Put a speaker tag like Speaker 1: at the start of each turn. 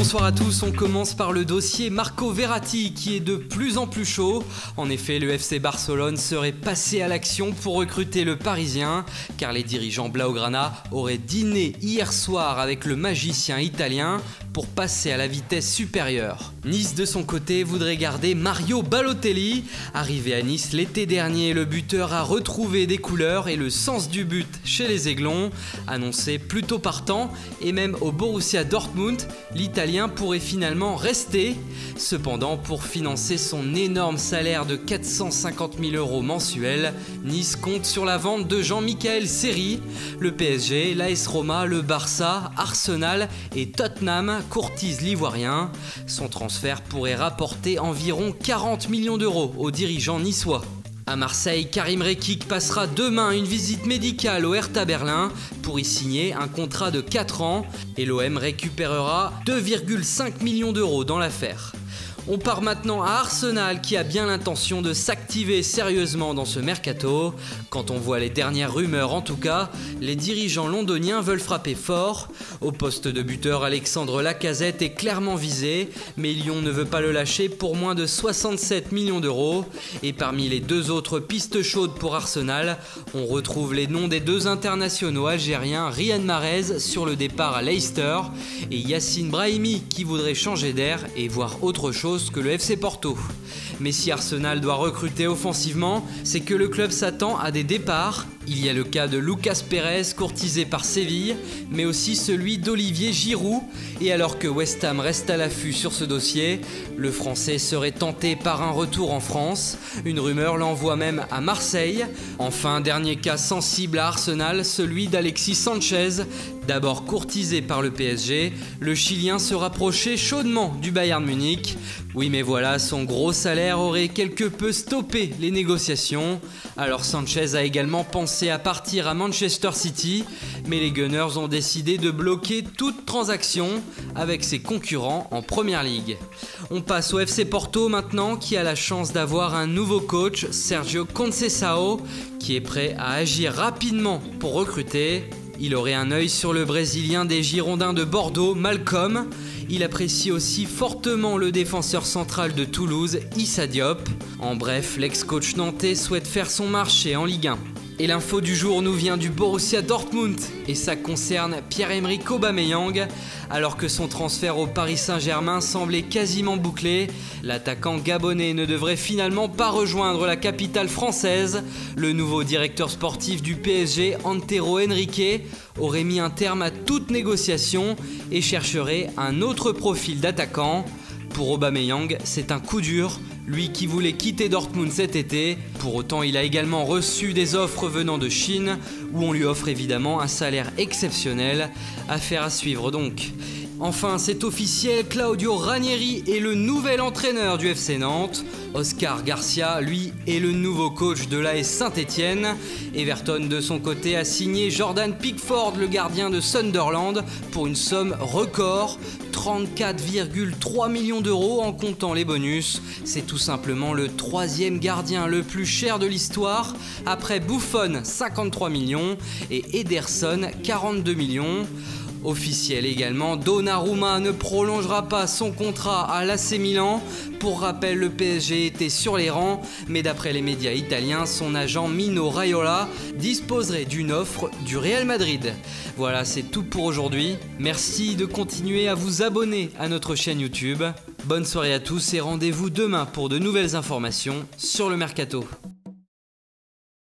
Speaker 1: bonsoir à tous, on commence par le dossier Marco Verratti qui est de plus en plus chaud. En effet, le FC Barcelone serait passé à l'action pour recruter le Parisien, car les dirigeants Blaugrana auraient dîné hier soir avec le magicien italien pour passer à la vitesse supérieure. Nice de son côté voudrait garder Mario Balotelli. Arrivé à Nice l'été dernier, le buteur a retrouvé des couleurs et le sens du but chez les Aiglons. Annoncé plutôt partant et même au Borussia Dortmund, l'Italien pourrait finalement rester. Cependant, pour financer son énorme salaire de 450 000 € mensuels, Nice compte sur la vente de Jean-Michel Seri. Le PSG, l'AS Roma, le Barça, Arsenal et Tottenham courtisent l'Ivoirien. Son transfert pourrait rapporter environ 40 millions d'euros aux dirigeants niçois. À Marseille, Karim Rekik passera demain une visite médicale au Hertha Berlin pour y signer un contrat de 4 ans et l'OM récupérera 2,5 millions d'euros dans l'affaire. On part maintenant à Arsenal qui a bien l'intention de s'activer sérieusement dans ce mercato. Quand on voit les dernières rumeurs en tout cas, les dirigeants londoniens veulent frapper fort. Au poste de buteur, Alexandre Lacazette est clairement visé, mais Lyon ne veut pas le lâcher pour moins de 67 millions d'euros. Et parmi les deux autres pistes chaudes pour Arsenal, on retrouve les noms des deux internationaux algériens Riyad Mahrez sur le départ à Leicester et Yacine Brahimi qui voudrait changer d'air et voir autre chose que le FC Porto. Mais si Arsenal doit recruter offensivement, c'est que le club s'attend à des départs. Il y a le cas de Lucas Perez courtisé par Séville, mais aussi celui d'Olivier Giroud. Et alors que West Ham reste à l'affût sur ce dossier, le Français serait tenté par un retour en France. Une rumeur l'envoie même à Marseille. Enfin, dernier cas sensible à Arsenal, celui d'Alexis Sanchez. D'abord courtisé par le PSG, le Chilien se rapprochait chaudement du Bayern Munich. Oui mais voilà, son gros salaire aurait quelque peu stoppé les négociations. Alors Sanchez a également pensé à partir à Manchester City, mais les Gunners ont décidé de bloquer toute transaction avec ses concurrents en Première Ligue. On passe au FC Porto maintenant qui a la chance d'avoir un nouveau coach, Sergio Conceição, qui est prêt à agir rapidement pour recruter. Il aurait un œil sur le Brésilien des Girondins de Bordeaux, Malcolm. Il apprécie aussi fortement le défenseur central de Toulouse, Issa Diop. En bref, l'ex-coach nantais souhaite faire son marché en Ligue 1. Et l'info du jour nous vient du Borussia Dortmund et ça concerne Pierre-Emerick Aubameyang. Alors que son transfert au Paris Saint-Germain semblait quasiment bouclé, l'attaquant gabonais ne devrait finalement pas rejoindre la capitale française. Le nouveau directeur sportif du PSG, Antero Henrique, aurait mis un terme à toute négociation et chercherait un autre profil d'attaquant. Pour Aubameyang, c'est un coup dur, lui qui voulait quitter Dortmund cet été. Pour autant, il a également reçu des offres venant de Chine, où on lui offre évidemment un salaire exceptionnel. Affaire à suivre donc. Enfin, c'est officiel, Claudio Ranieri est le nouvel entraîneur du FC Nantes. Oscar Garcia, lui, est le nouveau coach de l'AS Saint-Etienne. Everton, de son côté, a signé Jordan Pickford, le gardien de Sunderland, pour une somme record, 34,3 millions d'euros en comptant les bonus. C'est tout simplement le troisième gardien le plus cher de l'histoire, après Buffon, 53 millions, et Ederson, 42 millions. Officiel également, Donnarumma ne prolongera pas son contrat à l'AC Milan. Pour rappel, le PSG était sur les rangs, mais d'après les médias italiens, son agent Mino Raiola disposerait d'une offre du Real Madrid. Voilà, c'est tout pour aujourd'hui. Merci de continuer à vous abonner à notre chaîne YouTube. Bonne soirée à tous et rendez-vous demain pour de nouvelles informations sur le Mercato.